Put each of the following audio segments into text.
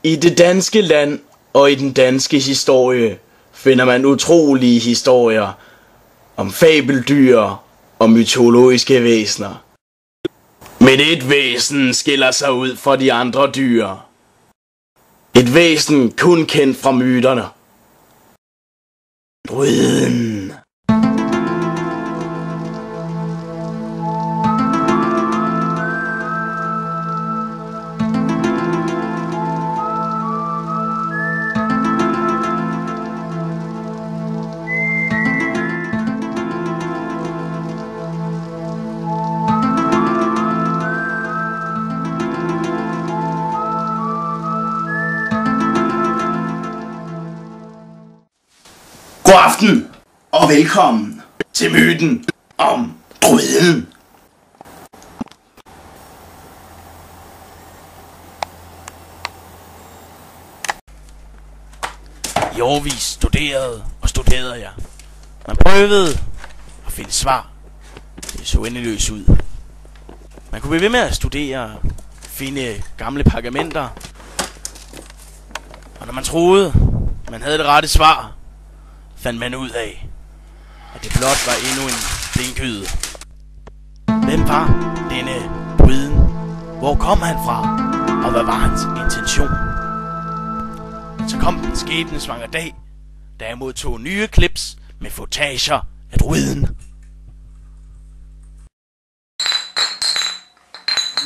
I det danske land og i den danske historie finder man utrolige historier om fabeldyr og mytologiske væsener. Men et væsen skiller sig ud fra de andre dyr. Et væsen kun kendt fra myterne. Druiden. God aften og velkommen til myten om druiden. I årevis studerede jeg. Man prøvede at finde svar. Det så endeløst ud. Man kunne blive ved med at studere, finde gamle pergamenter. Og når man troede, man havde det rette svar, fandt man ud af, at det blot var endnu en blinkyde. Hvem var denne druiden? Hvor kom han fra? Og hvad var hans intention? Så kom den skæbnesvangre dag, da jeg modtog nye clips med fotager af druiden.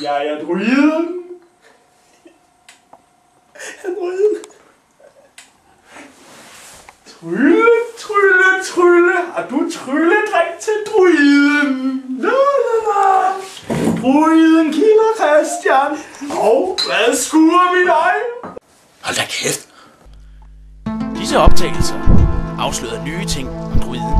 Jeg er druiden. Jeg er druiden. Trylle. Har du trylledrik til druiden? La. Druiden kilder Christian. Hvad skuer mit øje? Hold da kæft. Disse optagelser afslørede nye ting om druiden.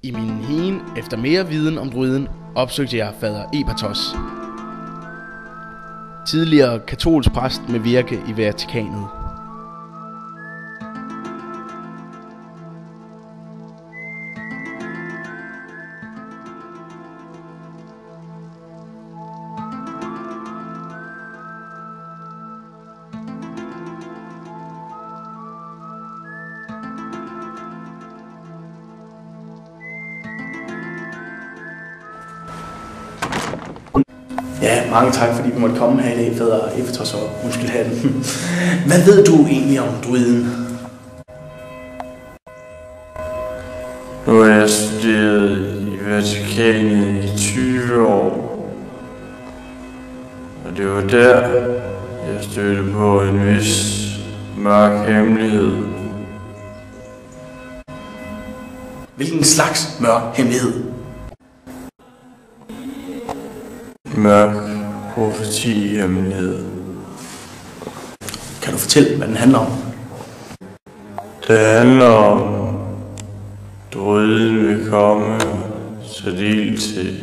I min higen efter mere viden om druiden opsøgte jeg fader Epatos, tidligere katolsk præst med virke i Vatikanet. Ja, mange tak, fordi vi måtte komme her i dag, fader Epatos, og undskyld hatten. Hvad ved du egentlig om druiden? Nu har jeg studeret i Vatikanet i 20 år. Og det var der, jeg stødte på en vis mørk hemmelighed. Hvilken slags mørk hemmelighed? Mørk profeti-hemmelighed. Kan du fortælle, hvad den handler om? Det handler om, druiden vil komme så ild til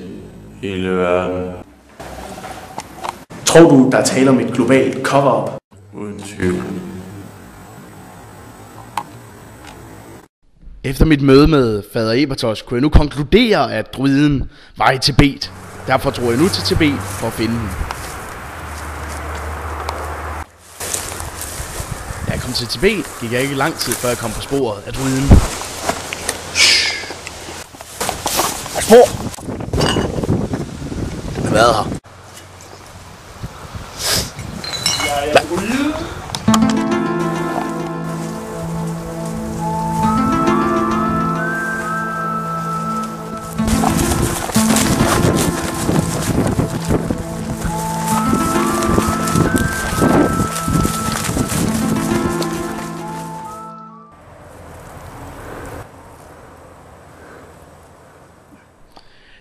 hele verden. Tror du, der er tale om et globalt cover-up? Uden tvivl. Efter mit møde med fader Epatos kunne jeg nu konkludere, at druiden var i Tibet. Derfor drog jeg nu til Tibet for at finde den. Da jeg kom til Tibet, gik jeg ikke lang tid, før jeg kom på sporet af druiden. Spor! Den har været her. Jeg er druiden.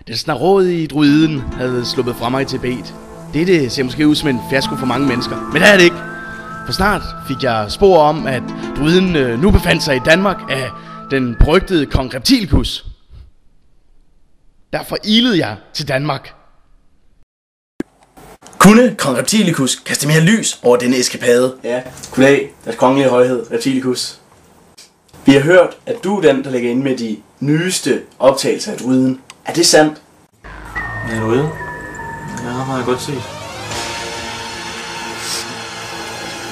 Den snarådige druiden havde sluppet fra mig i Tibet. Dette ser måske ud som en fiasko for mange mennesker, men det er det ikke. For snart fik jeg spor om, at druiden nu befandt sig i Danmark af den berygtede kong Reptilicus. Derfor ilede jeg til Danmark. Kunne kong Reptilicus kaste mere lys over denne eskapade? Ja, goddag, deres kongelige højhed, Reptilicus. Vi har hørt, at du er den, der ligger inde med de nyeste optagelser af druiden. Er det sandt? Druiden? Ja, ham har jeg godt set.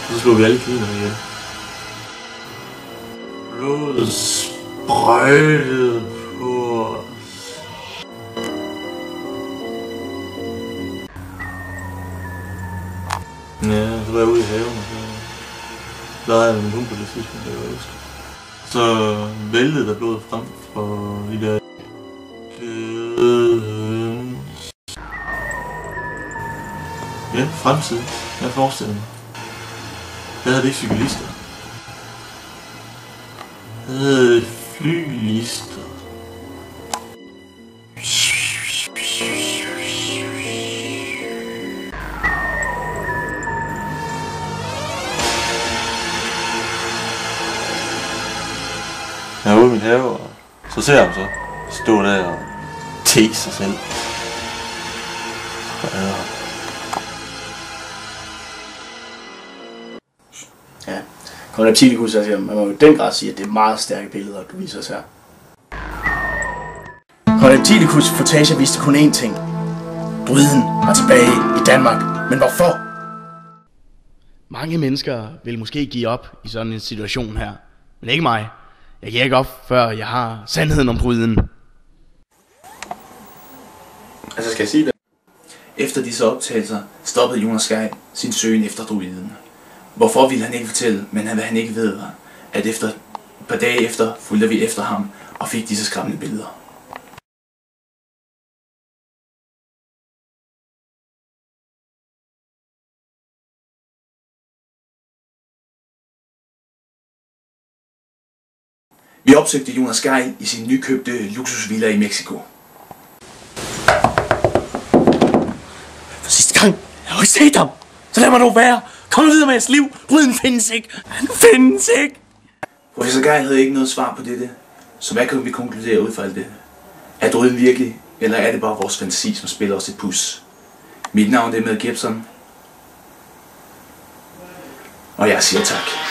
Så slog vi alle kvinder ihjel. Blodet sprøjtede på os. Ja, så var jeg ude i haven, og så legede jeg med min hund på det tidspunkt, det var jeg husker. Så væltede der blodet frem fra de der ja, fremtiden. Jeg forestiller mig. Jeg havde ikke cyklister. Jeg havde flylister. Jeg er ude i min have, og så ser jeg ham så stå der og te sig selv. Ja, Kong Reptilicus, altså, man må jo i den grad sige, at det er meget stærke billeder, du viser os her. Kong Reptilicus footage viste kun én ting. Druiden var tilbage i Danmark, men hvorfor? Mange mennesker vil måske give op i sådan en situation her, men ikke mig. Jeg giver ikke op, før jeg har sandheden om druiden. Altså skal jeg sige det? Efter disse optagelser stoppede Jonas Gejl sin søgen efter druiden. Hvorfor ville han ikke fortælle, men hvad han ikke ved var, at efter et par dage efter fulgte vi efter ham og fik disse skræmmende billeder. Vi opsøgte Jonas Gejl i sin nykøbte luksusvilla i Mexico. For sidste gang, jeg har ikke set ham. Så lad mig dog være. Kom nu videre med jeres liv. Druiden findes ikke. Han findes ikke. Professor Gejl havde ikke noget svar på dette. Så hvad kan vi konkludere ud fra alt det? Er druiden virkelig, eller er det bare vores fantasi, som spiller os et pus? Mit navn er Mel Gibson. Og jeg siger tak.